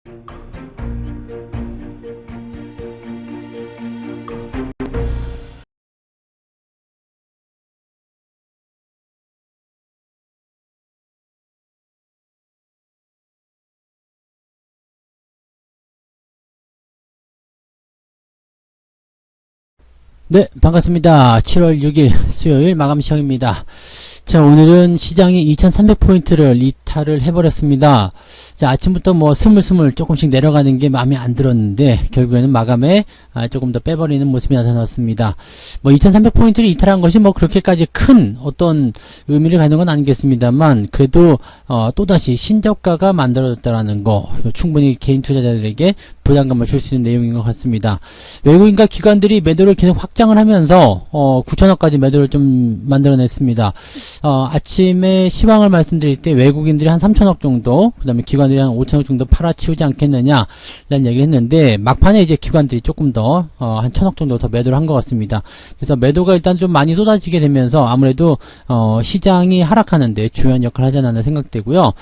네, 반갑습니다. 7월 6일 수요일 마감 시청입니다. 자, 오늘은 시장이 2300포인트를 이탈을 해버렸습니다. 자, 아침부터 뭐 스물스물 조금씩 내려가는 게 마음에 안 들었는데 결국에는 마감에 조금 더 빼버리는 모습이 나타났습니다. 뭐 2300포인트를 이탈한 것이 뭐 그렇게까지 큰 어떤 의미를 갖는 건 아니겠습니다만 그래도 또다시 신저가가 만들어졌다라는 거 충분히 개인 투자자들에게 부담감을 줄 수 있는 내용인 것 같습니다. 외국인과 기관들이 매도를 계속 확장을 하면서 9천억까지 매도를 좀 만들어냈습니다. 아침에 시황을 말씀드릴 때 외국인들이 한 3천억 정도, 그 다음에 기관들이 한 5천억 정도 팔아치우지 않겠느냐 라는 얘기를 했는데 막판에 이제 기관들이 조금 더 한 1천억 정도 더 매도를 한 것 같습니다. 그래서 매도가 일단 좀 많이 쏟아지게 되면서 아무래도 시장이 하락하는데 중요한 역할을 하지 않나 생각되고요.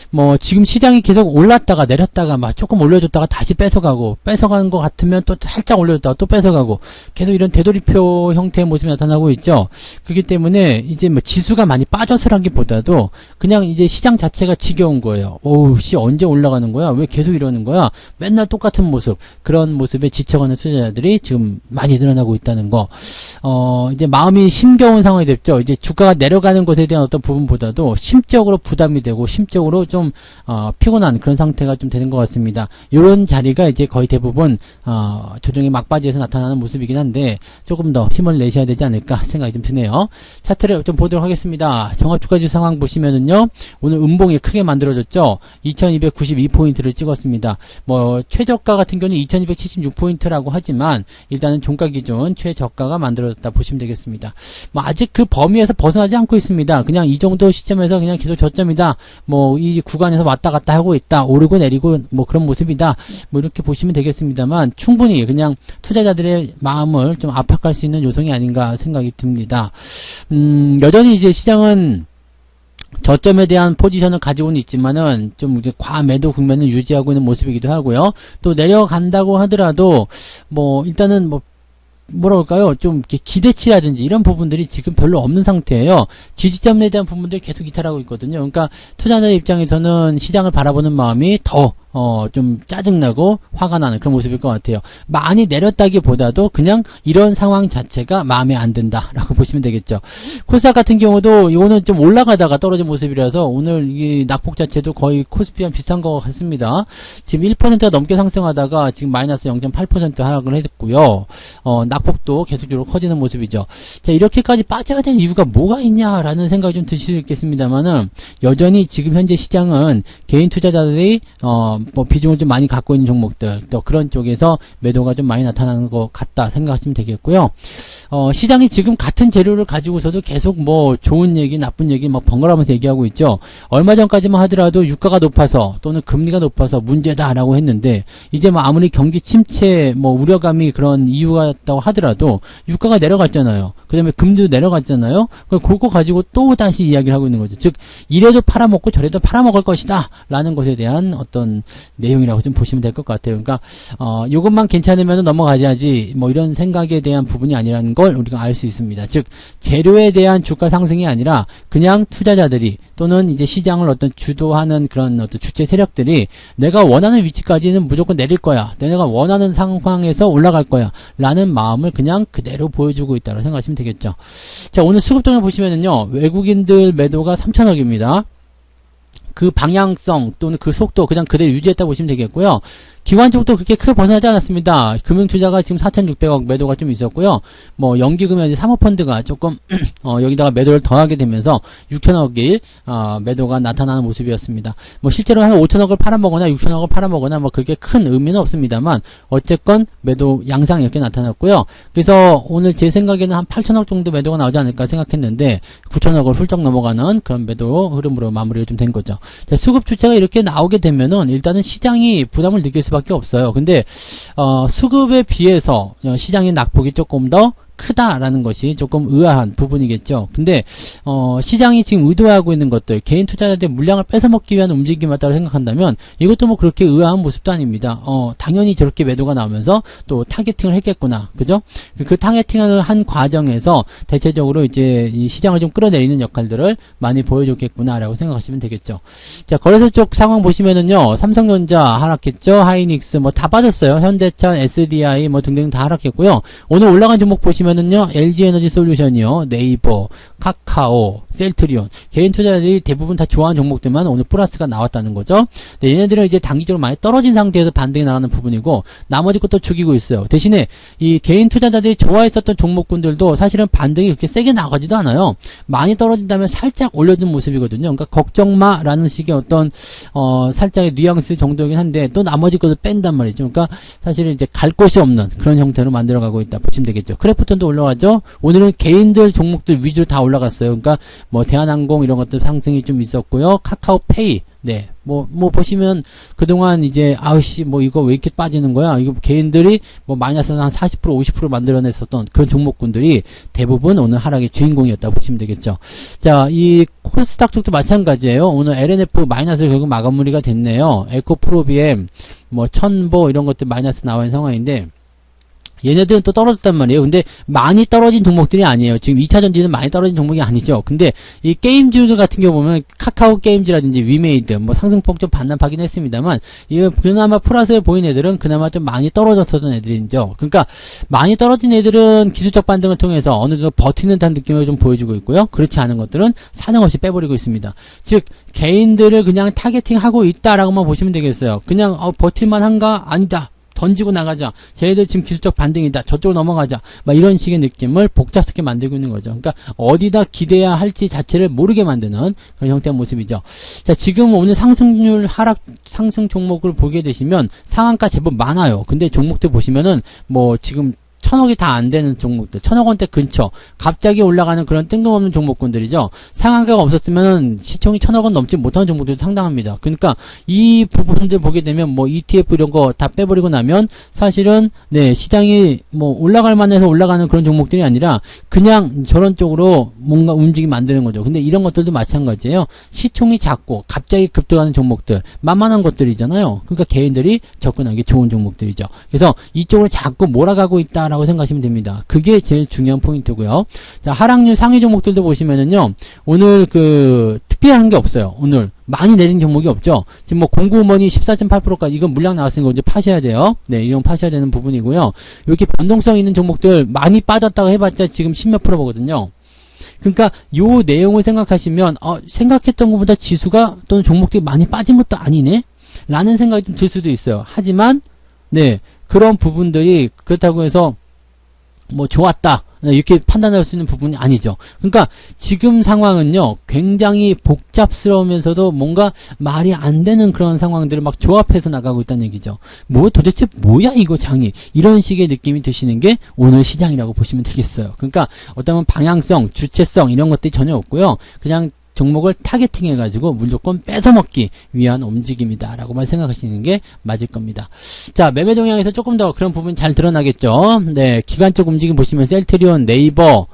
뭐 지금 시장이 계속 올랐다가 내렸다가 막 조금 올려줬다가 다시 뺏어가는 것 같으면 또 살짝 올려줬다가 또 뺏어가고 계속 이런 되돌이표 형태의 모습이 나타나고 있죠. 그렇기 때문에 이제 뭐 지수가 많이 빠져서라기보다도 그냥 이제 시장 자체가 지겨운 거예요. 오우 씨 언제 올라가는 거야? 왜 계속 이러는 거야? 맨날 똑같은 모습, 그런 모습에 지쳐가는 투자자들이 지금 많이 늘어나고 있다는 거. 이제 마음이 심겨운 상황이 됐죠. 이제 주가가 내려가는 것에 대한 어떤 부분보다도 심적으로 부담이 되고 심적으로 좀 피곤한 그런 상태가 좀 되는 것 같습니다. 이런 자리가 이제 거의 대부분 조정의 막바지에서 나타나는 모습이긴 한데 조금 더 힘을 내셔야 되지 않을까 생각이 좀 드네요. 차트를 좀 보도록 하겠습니다. 종합주가지수 상황 보시면은요, 오늘 음봉이 크게 만들어졌죠. 2292포인트를 찍었습니다. 뭐 최저가 같은 경우는 2276포인트라고 하지만 일단은 종가 기준 최저가가 만들어졌다 보시면 되겠습니다. 뭐 아직 그 범위에서 벗어나지 않고 있습니다. 그냥 이 정도 시점에서 그냥 계속 저점이다. 뭐 이 구간에서 왔다 갔다 하고 있다. 오르고 내리고 뭐 그런 모습이다. 뭐 이렇게 보시면 되겠습니다만 충분히 그냥 투자자들의 마음을 좀 압박할 수 있는 요소이 아닌가 생각이 듭니다. 여전히 이제 시장은 저점에 대한 포지션을 가지고는 있지만은 좀 과매도 국면을 유지하고 있는 모습이기도 하고요. 또 내려간다고 하더라도 뭐 일단은 뭐라 그럴까요? 좀 이렇게 기대치라든지 이런 부분들이 지금 별로 없는 상태예요. 지지점에 대한 부분들이 계속 이탈하고 있거든요. 그러니까 투자자 입장에서는 시장을 바라보는 마음이 더 좀 짜증나고 화가 나는 그런 모습일 것 같아요. 많이 내렸다기보다도 그냥 이런 상황 자체가 마음에 안 든다라고 보시면 되겠죠. 코스닥 같은 경우도 이거는 좀 올라가다가 떨어진 모습이라서 오늘 이 낙폭 자체도 거의 코스피랑 비슷한 것 같습니다. 지금 1%가 넘게 상승하다가 지금 마이너스 0.8% 하락을 했고요. 낙폭도 계속적으로 커지는 모습이죠. 자, 이렇게까지 빠져야 되는 이유가 뭐가 있냐라는 생각이 좀 드실 수 있겠습니다만은 여전히 지금 현재 시장은 개인 투자자들이 뭐 비중을 좀 많이 갖고 있는 종목들 또 그런 쪽에서 매도가 좀 많이 나타나는 것 같다 생각하시면 되겠고요. 시장이 지금 같은 재료를 가지고서도 계속 뭐 좋은 얘기 나쁜 얘기 뭐 번갈아가면서 얘기하고 있죠. 얼마 전까지만 하더라도 유가가 높아서 또는 금리가 높아서 문제다라고 했는데 이제 뭐 아무리 경기 침체 뭐 우려감이 그런 이유가 있다고 하더라도 유가가 내려갔잖아요. 그 다음에 금리도 내려갔잖아요. 그거 가지고 또 다시 이야기를 하고 있는 거죠. 즉 이래도 팔아먹고 저래도 팔아먹을 것이다 라는 것에 대한 어떤 내용이라고 좀 보시면 될 것 같아요. 그러니까 이것만 괜찮으면 넘어가야지 뭐 이런 생각에 대한 부분이 아니라는 걸 우리가 알 수 있습니다. 즉 재료에 대한 주가 상승이 아니라 그냥 투자자들이 또는 이제 시장을 어떤 주도하는 그런 어떤 주체 세력들이 내가 원하는 위치까지는 무조건 내릴 거야. 내가 원하는 상황에서 올라갈 거야. 라는 마음을 그냥 그대로 보여주고 있다고 생각하시면 되겠죠. 자, 오늘 수급동을 보시면은요, 외국인들 매도가 3천억입니다. 그 방향성 또는 그 속도 그냥 그대로 유지했다 보시면 되겠고요. 기관 쪽도 그렇게 크게 벗어나지 않았습니다. 금융투자가 지금 4,600억 매도가 좀 있었고요. 뭐 연기금융 사모펀드가 조금 여기다가 매도를 더하게 되면서 6천억이 매도가 나타나는 모습이었습니다. 뭐 실제로 한 5천억을 팔아먹거나 6천억을 팔아먹거나 뭐 그렇게 큰 의미는 없습니다만 어쨌건 매도 양상이 이렇게 나타났고요. 그래서 오늘 제 생각에는 한 8천억 정도 매도가 나오지 않을까 생각했는데 9천억을 훌쩍 넘어가는 그런 매도 흐름으로 마무리가 좀 된 거죠. 자, 수급 주체가 이렇게 나오게 되면은 일단은 시장이 부담을 느낄 수밖에 없어요. 근데 수급에 비해서 시장의 낙폭이 조금 더 크다라는 것이 조금 의아한 부분이겠죠. 근데 시장이 지금 의도하고 있는 것들, 개인 투자자들의 물량을 뺏어먹기 위한 움직임이었다고 생각한다면 이것도 뭐 그렇게 의아한 모습도 아닙니다. 당연히 저렇게 매도가 나오면서 또 타겟팅을 했겠구나, 그죠? 그 타겟팅을 한 과정에서 대체적으로 이제 이 시장을 좀 끌어내리는 역할들을 많이 보여줬겠구나라고 생각하시면 되겠죠. 자, 거래소 쪽 상황 보시면은요, 삼성전자 하락했죠, 하이닉스 뭐 다 빠졌어요. 현대차, SDI 뭐 등등 다 하락했고요. 오늘 올라간 종목 보시면은요, LG에너지 솔루션이요, 네이버, 카카오, 셀트리온, 개인 투자자들이 대부분 다 좋아하는 종목들만 오늘 플러스가 나왔다는 거죠. 네, 얘네들은 이제 단기적으로 많이 떨어진 상태에서 반등이 나가는 부분이고, 나머지 것도 죽이고 있어요. 대신에 이 개인 투자자들이 좋아했었던 종목군들도 사실은 반등이 그렇게 세게 나가지도 않아요. 많이 떨어진다면 살짝 올려준 모습이거든요. 그러니까 걱정마라는 식의 어떤 살짝의 뉘앙스 정도이긴 한데, 또 나머지 것을 뺀단 말이죠. 그러니까 사실은 이제 갈 곳이 없는 그런 형태로 만들어가고 있다 보시면 되겠죠. 크래프톤도 올라가죠. 오늘은 개인들 종목들 위주로 다 올라갔어요. 그러니까 뭐 대한항공 이런 것들 상승이 좀 있었고요. 카카오페이, 네, 뭐 보시면 그동안 이제 아우씨 뭐 이거 왜 이렇게 빠지는 거야? 이거 개인들이 뭐 마이너스 한 40% 50% 만들어냈었던 그런 종목군들이 대부분 오늘 하락의 주인공이었다 보시면 되겠죠. 자, 이 코스닥 쪽도 마찬가지예요. 오늘 LNF 마이너스 결국 마감무리가 됐네요. 에코프로비엠 뭐 천보 이런 것들 마이너스 나와 있는 상황인데, 얘네들은 또 떨어졌단 말이에요. 근데 많이 떨어진 종목들이 아니에요. 지금 2차전지는 많이 떨어진 종목이 아니죠. 근데 이 게임주들 같은 경우 보면 카카오 게임즈라든지 위메이드 뭐 상승폭 좀 반납하긴 했습니다만, 이거 그나마 플러스를 보인 애들은 그나마 좀 많이 떨어졌었던 애들이죠. 그러니까 많이 떨어진 애들은 기술적 반등을 통해서 어느 정도 버티는 듯한 느낌을 좀 보여주고 있고요. 그렇지 않은 것들은 사정없이 빼버리고 있습니다. 즉 개인들을 그냥 타겟팅하고 있다라고만 보시면 되겠어요. 그냥 버틸만 한가? 아니다. 던지고 나가자. 쟤네들 지금 기술적 반등이다. 저쪽으로 넘어가자. 막 이런 식의 느낌을 복잡스럽게 만들고 있는 거죠. 그러니까 어디다 기대야 할지 자체를 모르게 만드는 그런 형태의 모습이죠. 자, 지금 오늘 상승률 하락 상승 종목을 보게 되시면 상한가 제법 많아요. 근데 종목들 보시면은 뭐 지금 1000억이 다 안 되는 종목들, 1000억 원대 근처, 갑자기 올라가는 그런 뜬금없는 종목군들이죠. 상한가가 없었으면 시총이 1000억 원 넘지 못하는 종목들도 상당합니다. 그러니까 이 부분들 보게 되면 뭐 ETF 이런 거 다 빼버리고 나면 사실은 네, 시장이 뭐 올라갈 만해서 올라가는 그런 종목들이 아니라 그냥 저런 쪽으로 뭔가 움직임 만드는 거죠. 근데 이런 것들도 마찬가지예요. 시총이 작고 갑자기 급등하는 종목들, 만만한 것들이잖아요. 그러니까 개인들이 접근하기 좋은 종목들이죠. 그래서 이쪽으로 자꾸 몰아가고 있다 라고 생각하시면 됩니다. 그게 제일 중요한 포인트고요. 자, 하락률 상위 종목들도 보시면은요, 오늘 특별한 게 없어요. 오늘 많이 내린 종목이 없죠. 지금 뭐 공구먼이 14.8%까지 이건 물량 나왔으니까 이제 파셔야 돼요. 네, 이건 파셔야 되는 부분이고요. 이렇게 변동성 있는 종목들 많이 빠졌다고 해봤자 지금 10몇 %거든요. 그러니까 요 내용을 생각하시면 생각했던 것보다 지수가 또는 종목들이 많이 빠진 것도 아니네? 라는 생각이 좀 들 수도 있어요. 하지만 네, 그런 부분들이 그렇다고 해서 뭐 좋았다 이렇게 판단할 수 있는 부분이 아니죠. 그러니까 지금 상황은요, 굉장히 복잡스러우면서도 뭔가 말이 안 되는 그런 상황들을 막 조합해서 나가고 있다는 얘기죠. 뭐 도대체 뭐야 이거 장이, 이런 식의 느낌이 드시는 게 오늘 시장이라고 보시면 되겠어요. 그러니까 어떤 방향성, 주체성 이런 것들이 전혀 없고요. 그냥 종목을 타겟팅 해가지고 무조건 뺏어먹기 위한 움직임이다 라고만 생각하시는 게 맞을 겁니다. 자, 매매 동향에서 조금 더 그런 부분이 잘 드러나겠죠. 네, 기관적 움직임 보시면 셀트리온, 네이버,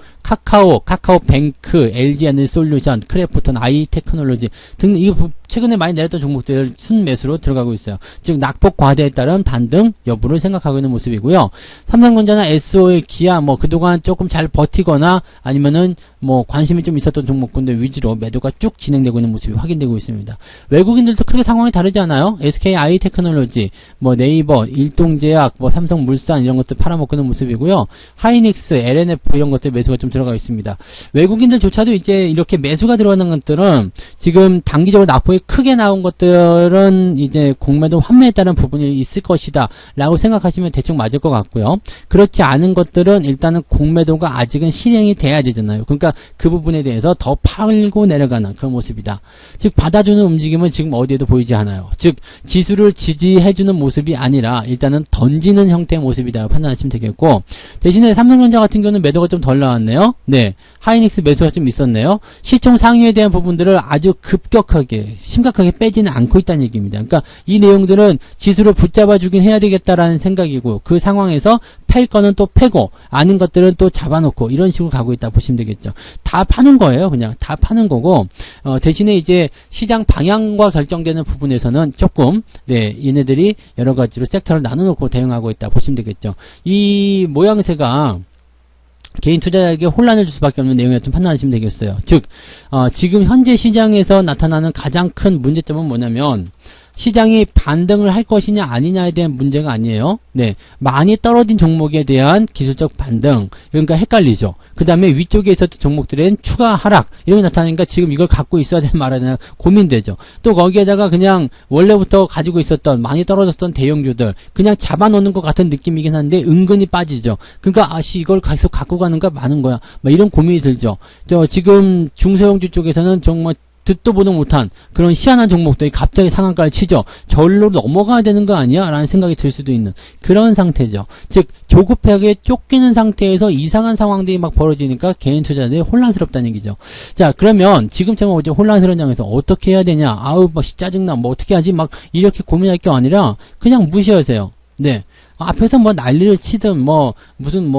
카카오뱅크, LG에너지솔루션, 크래프톤, 아이테크놀로지 등 이거 최근에 많이 내렸던 종목들을 순매수로 들어가고 있어요. 즉 낙폭 과대에 따른 반등 여부를 생각하고 있는 모습이고요. 삼성전자나 SO의 기아 뭐 그동안 조금 잘 버티거나 아니면은 뭐 관심이 좀 있었던 종목군들 위주로 매도가 쭉 진행되고 있는 모습이 확인되고 있습니다. 외국인들도 크게 상황이 다르지 않아요? SK 아이테크놀로지, 뭐 네이버, 일동제약, 뭐 삼성물산 이런 것들 팔아먹고 있는 모습이고요. 하이닉스, LNF 이런 것들 매수가 좀 들어가 있습니다. 외국인들조차도 이제 이렇게 매수가 들어가는 것들은 지금 단기적으로 낙폭이 크게 나온 것들은 이제 공매도 환매에 따른 부분이 있을 것이다 라고 생각하시면 대충 맞을 것 같고요. 그렇지 않은 것들은 일단은 공매도가 아직은 실행이 돼야 되잖아요. 그러니까 그 부분에 대해서 더 팔고 내려가는 그런 모습이다. 즉 받아주는 움직임은 지금 어디에도 보이지 않아요. 즉 지수를 지지해주는 모습이 아니라 일단은 던지는 형태의 모습이다 판단하시면 되겠고, 대신에 삼성전자 같은 경우는 매도가 좀 덜 나왔네요. 네, 하이닉스 매수가 좀 있었네요. 시총 상위에 대한 부분들을 아주 급격하게 심각하게 빼지는 않고 있다는 얘기입니다. 그러니까 이 내용들은 지수를 붙잡아주긴 해야 되겠다라는 생각이고, 그 상황에서 팰 거는 또 패고 아닌 것들은 또 잡아놓고 이런 식으로 가고 있다 보시면 되겠죠. 다 파는 거예요. 그냥 다 파는 거고 대신에 이제 시장 방향과 결정되는 부분에서는 조금 얘네들이 여러 가지로 섹터를 나눠놓고 대응하고 있다 보시면 되겠죠. 이 모양새가 개인 투자자에게 혼란을 줄 수밖에 없는 내용이라 좀 판단하시면 되겠어요. 즉 지금 현재 시장에서 나타나는 가장 큰 문제점은 뭐냐면 시장이 반등을 할 것이냐 아니냐에 대한 문제가 아니에요. 많이 떨어진 종목에 대한 기술적 반등. 그러니까 헷갈리죠. 그 다음에 위쪽에 있었던 종목들은 추가 하락. 이런 게 나타나니까 지금 이걸 갖고 있어야 되나 말아야 되나 고민되죠. 또 거기에다가 그냥 원래부터 가지고 있었던 많이 떨어졌던 대형주들 그냥 잡아놓는 것 같은 느낌이긴 한데 은근히 빠지죠. 그러니까 이걸 계속 갖고 가는가 마는 거야. 이런 고민이 들죠. 지금 중소형주 쪽에서는 정말 듣도 보도 못한 그런 희한한 종목들이 갑자기 상한가를 치죠. 절로 넘어가야 되는 거 아니야? 라는 생각이 들 수도 있는 그런 상태죠. 즉 조급하게 쫓기는 상태에서 이상한 상황들이 막 벌어지니까 개인 투자자들이 혼란스럽다는 얘기죠. 자, 그러면 지금처럼 어제 혼란스러운 장에서 어떻게 해야 되냐? 아우 짜증나. 어떻게 하지? 막 이렇게 고민할 게 아니라 그냥 무시하세요. 앞에서 난리를 치든 무슨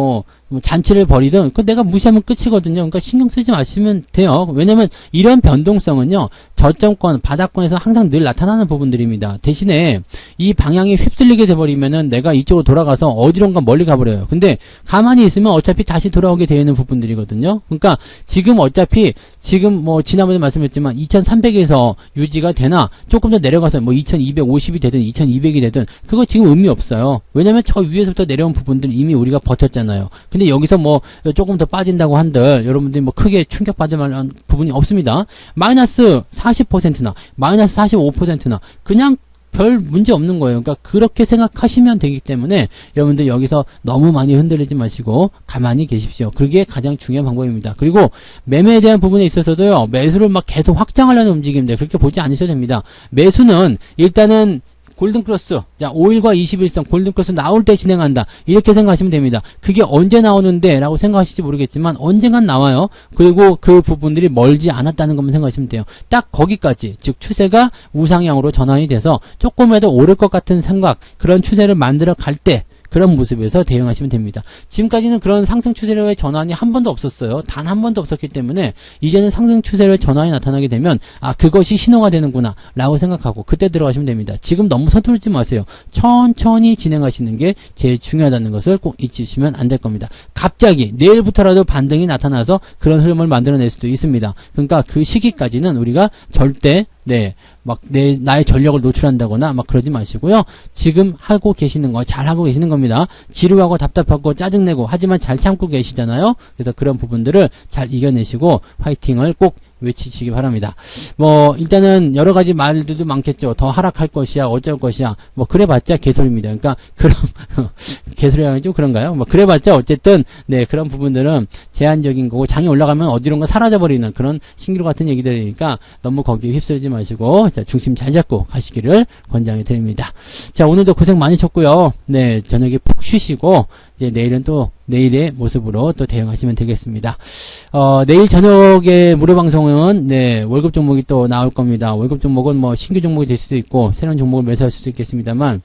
잔치를 벌이든 내가 무시하면 끝이거든요. 그러니까 신경 쓰지 마시면 돼요. 왜냐면 이런 변동성은요 저점권 바닥권에서 항상 늘 나타나는 부분들입니다. 대신에 이 방향이 휩쓸리게 돼버리면은 내가 이쪽으로 돌아가서 어디론가 멀리 가버려요. 근데 가만히 있으면 어차피 다시 돌아오게 되어 있는 부분들이거든요. 그러니까 지금 어차피 지난번에 말씀했지만 2300에서 유지가 되나 조금 더 내려가서 2250이 되든 2200이 되든 그거 지금 의미 없어요. 왜냐면 저 위에서부터 내려온 부분들 이미 우리가 버텼잖아요. 근데 여기서 조금 더 빠진다고 한들 여러분들이 크게 충격받을 만한 부분이 없습니다. 마이너스 40%나 마이너스 45%나 그냥 별 문제 없는 거예요. 그러니까 그렇게 생각하시면 되기 때문에 여러분들 여기서 너무 많이 흔들리지 마시고 가만히 계십시오. 그게 가장 중요한 방법입니다. 그리고 매매에 대한 부분에 있어서도요. 매수를 계속 확장하려는 움직임인데 그렇게 보지 않으셔도 됩니다. 매수는 일단은 골든크로스, 자 5일과 21선 골든크로스 나올 때 진행한다. 이렇게 생각하시면 됩니다. 그게 언제 나오는데 라고 생각하실지 모르겠지만 언젠간 나와요. 그리고 그 부분들이 멀지 않았다는 것만 생각하시면 돼요. 딱 거기까지, 즉 추세가 우상향으로 전환이 돼서 조금이라도 오를 것 같은 생각, 그런 추세를 만들어 갈 때 그런 모습에서 대응하시면 됩니다. 지금까지는 그런 상승 추세로의 전환이 한 번도 없었어요. 단 한 번도 없었기 때문에 이제는 상승 추세로의 전환이 나타나게 되면 그것이 신호가 되는구나 라고 생각하고 그때 들어가시면 됩니다. 지금 너무 서두르지 마세요. 천천히 진행하시는 게 제일 중요하다는 것을 꼭 잊으시면 안 될 겁니다. 갑자기 내일부터라도 반등이 나타나서 그런 흐름을 만들어낼 수도 있습니다. 그러니까 그 시기까지는 우리가 절대 나의 전력을 노출한다거나 그러지 마시고요. 지금 하고 계시는 거 잘 하고 계시는 겁니다. 지루하고 답답하고 짜증내고 하지만 잘 참고 계시잖아요. 그래서 그런 부분들을 잘 이겨내시고 화이팅을 꼭 외치시기 바랍니다. 일단은 여러 가지 말들도 많겠죠. 더 하락할 것이야, 어쩔 것이야. 그래봤자 개소리입니다. 그러니까, 개소리가 좀 그런가요? 그래봤자 어쨌든, 그런 부분들은 제한적인 거고, 장이 올라가면 어디론가 사라져버리는 그런 신기루 같은 얘기들이니까 너무 거기에 휩쓸리지 마시고, 자, 중심 잘 잡고 가시기를 권장해 드립니다. 자, 오늘도 고생 많으셨고요. 저녁에 푹 쉬시고, 이제 내일은 또 내일의 모습으로 또 대응하시면 되겠습니다. 내일 저녁에 무료 방송은 월급 종목이 또 나올 겁니다. 월급 종목은 신규 종목이 될 수도 있고 새로운 종목을 매수할 수도 있겠습니다만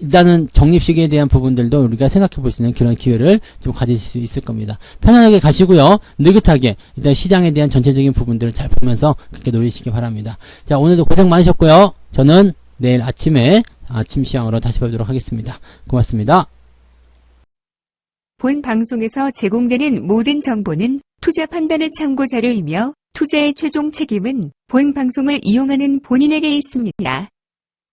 일단은 적립식에 대한 부분들도 우리가 생각해 볼 수 있는 그런 기회를 좀 가질 수 있을 겁니다. 편안하게 가시고요. 느긋하게 일단 시장에 대한 전체적인 부분들을 잘 보면서 그렇게 노리시기 바랍니다. 자, 오늘도 고생 많으셨고요. 저는 내일 아침에 아침 시황으로 다시 뵙도록 하겠습니다. 고맙습니다. 본 방송에서 제공되는 모든 정보는 투자 판단의 참고 자료이며 투자의 최종 책임은 본 방송을 이용하는 본인에게 있습니다.